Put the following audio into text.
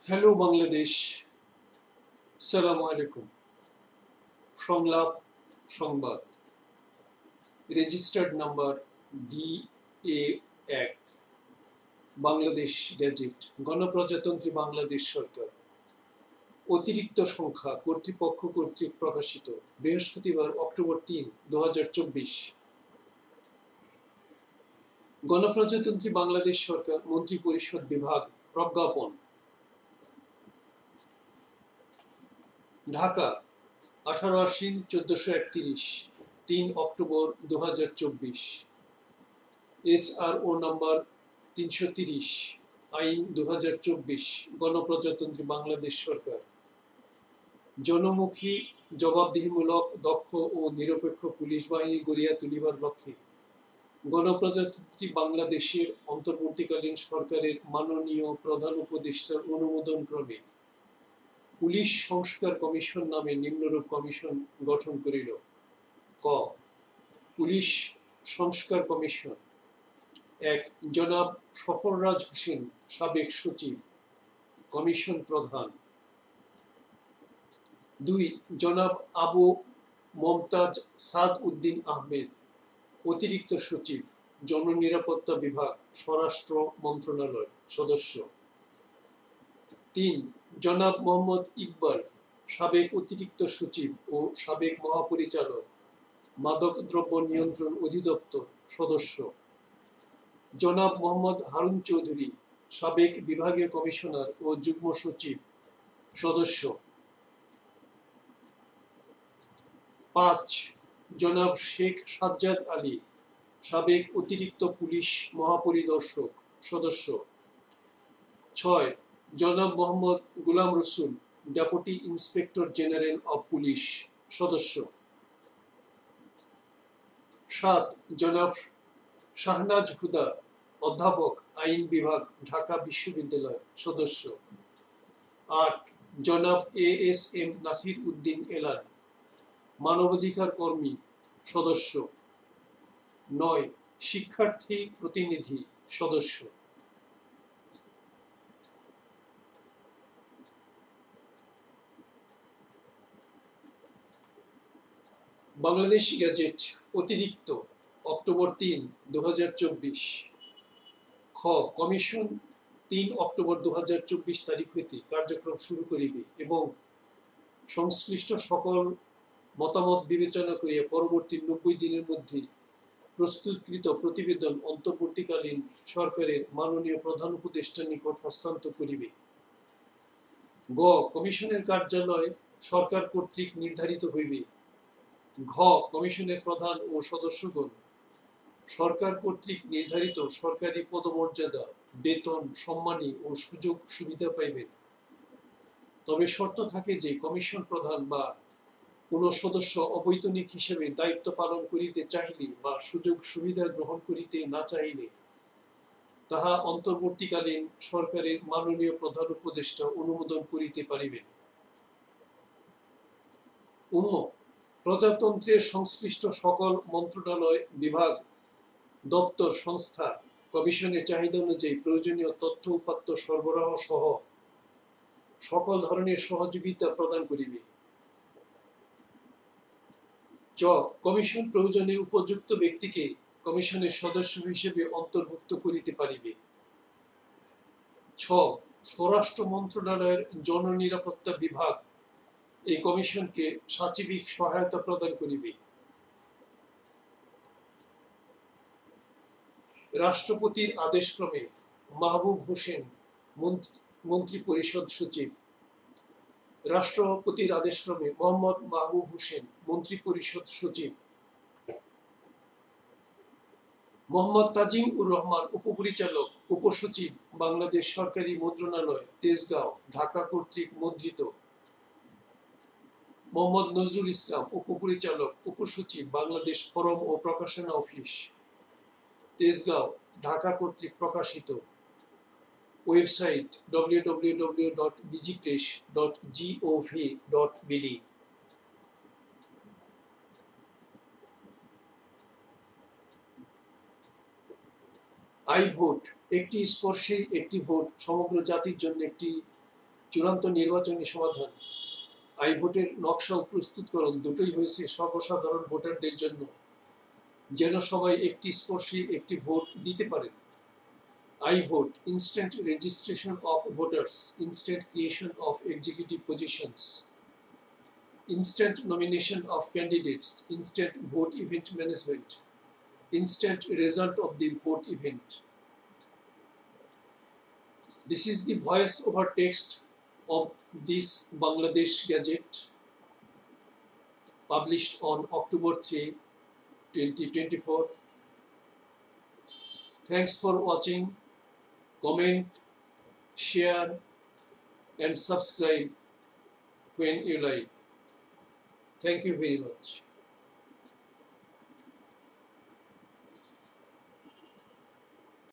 Hello Bangladesh, সালাম আলাইকুম। সংলাপ সংবাদ, registered number DA-1, Bangladesh gadget, গণপ্রজাতন্ত্রী বাংলাদেশ সরকার, অতিরিক্ত সংখ্যা কর্তৃপক্ষ কর্তৃক প্রকাশিত, বৃহস্পতিবার অক্টোবর 3, 2024। গণপ্রজাতন্ত্রী বাংলাদেশ সরকার মন্ত্রিপরিষদ বিভাগ প্রজ্ঞাপন। ঢাকা, 18 আশ্বিন 1431, 3 অক্টোবর 2024। SRO নাম্বার 330, আইন 2024, গণপ্রজাতন্ত্রী বাংলাদেশ সরকার। জনমুখী, জবাবদিহিমূলক, দক্ষ ও নিরপেক্ষ পুলিশ বাহিনী গড়িয়া তুলিবার লক্ষ্যে গণপ্রজাতন্ত্রী বাংলাদেশের অন্তর্বর্তীকালীন সরকারের মাননীয় প্রধান উপদেষ্টার অনুমোদন ক্রমে পুলিশ সংস্কার কমিশন নামে নিম্নরূপ কমিশন গঠন করিল। ক. পুলিশ সংস্কার কমিশন। 1. জনাব সফররাজ হোসেন, সাবেক সচিব, কমিশন প্রধান। 2. জনাব আবু মমতাজ সাদ উদ্দিন আহমেদ, অতিরিক্ত সচিব, জননিরাপত্তা বিভাগ, স্বরাষ্ট্র মন্ত্রণালয়, সদস্য। 3. জনাব মোহাম্মদ ইকবাল, সাবেক অতিরিক্ত সচিব ও সাবেক মহাপরিচালক, মাদকদ্রব্য নিয়ন্ত্রণ অধিদপ্তর, সদস্য। জনাব মোহাম্মদ হারুন চৌধুরী, সাবেক বিভাগীয় কমিশনার ও যুগ্ম সচিব, সদস্য। 5. জনাব শেখ সাজ্জাদ আলী, সাবেক অতিরিক্ত পুলিশ মহাপরিদর্শক, সদস্য। 6. জনাব মোহাম্মদ গোলাম রসুল, deputy inspector general of police, সদস্য। 7. জনাব শাহনাজ হুদা, অধ্যাপক, আইন বিভাগ, ঢাকা বিশ্ববিদ্যালয়, সদস্য। 8. জনাব ASM নাসির উদ্দিন এলান, মানবাধিকার কর্মী, সদস্য। 9. শিক্ষার্থী প্রতিনিধি, সদস্য। বাংলাদেশ গ্যাজেট, অতিরিক্ত, অক্টোবর 3, 2024। খ. কমিশন 3 অক্টোবর 2024 তারিখ হইতে কার্যক্রম শুরু করিবে এবং সংশ্লিষ্ট সকল মতামত বিবেচনা করিয়া পরবর্তী 90 দিনের মধ্যে প্রস্তুতকৃত প্রতিবেদন অন্তর্বর্তীকালীন সরকারের মাননীয় প্রধান উপদেষ্টার নিকট হস্তান্তর করিবে। গ. কমিশনের কার্যালয় সরকার কর্তৃক নির্ধারিত হইবে। ঘ. কমিশনের প্রধান ও সদস্যগণ সরকার কর্তৃক নির্ধারিত সরকারি পদমর্যাদা, বেতন, সম্মানী ও সুযোগ সুবিধা পাইবেন। তবে শর্ত থাকে যে কমিশন প্রধান বা কোন সদস্য অবৈতনিক হিসেবে দায়িত্ব পালন করিতে চাহিলে বা সুযোগ সুবিধা গ্রহণ করিতে না চাহিলে তাহা অন্তর্বর্তীকালীন সরকারের মাননীয় প্রধান উপদেষ্টা অনুমোদন করিতে পারিবেন। প্রজাতন্ত্রের সংশ্লিষ্ট সকল মন্ত্রণালয়, বিভাগ, দপ্তর, সংস্থা কমিশনের চাহিদা অনুযায়ী প্রয়োজনীয় তথ্য উপাত্ত সরবরাহ সহ সকল ধরনের সহযোগিতা প্রদান করিবে। চ. কমিশন প্রয়োজনে উপযুক্ত ব্যক্তিকে কমিশনের সদস্য হিসেবে অন্তর্ভুক্ত করিতে পারিবে। ছ. স্বরাষ্ট্র মন্ত্রণালয়ের জননিরাপত্তা বিভাগ এই কমিশনকে সাচিবিক সহায়তা প্রদান করিবে। রাষ্ট্রপতির আদেশক্রমে মাহবুব হোসেন, মন্ত্রিপরিষদ সচিব। রাষ্ট্রপতির আদেশক্রমে মোহাম্মদ মাহবুব হোসেন, মন্ত্রিপরিষদ সচিব। মোহাম্মদ তাজিম-উর-রহমান, উপপরিচালক, উপসচিব, বাংলাদেশ সরকারি মন্ত্রণালয়, তেজগাঁও, ঢাকা কর্তৃক মুদ্রিত। মোহাম্মদ নজরুল ইসলাম, উপপরিচালক, উপসচিব, বাংলাদেশ ফরম ও প্রকাশনা অফিস, তেজগাঁও, ঢাকা কর্তৃক প্রকাশিত। Website www.bgpress.gov.bd। আই ভোট, একটি স্পর্শে একটি ভোট, সমগ্র জাতির জন্য একটি চূড়ান্ত নির্বাচনী সমাধান, আই ভোটের নকশা ও প্রস্তুতকরণ দুটোই হয়েছে সর্বসাধারণ ভোটারদের জন্য, যেন সবাই একটি স্পর্শী একটি ভোট দিতে পারেন। I vote, instant registration of voters, instant creation of executive positions, instant nomination of candidates, instant vote event management, instant result of the vote event. This is the voice over text of this Bangladesh Gazette, published on October 3, 2024. Thanks for watching. Comment, share, and subscribe when you like. Thank you very much.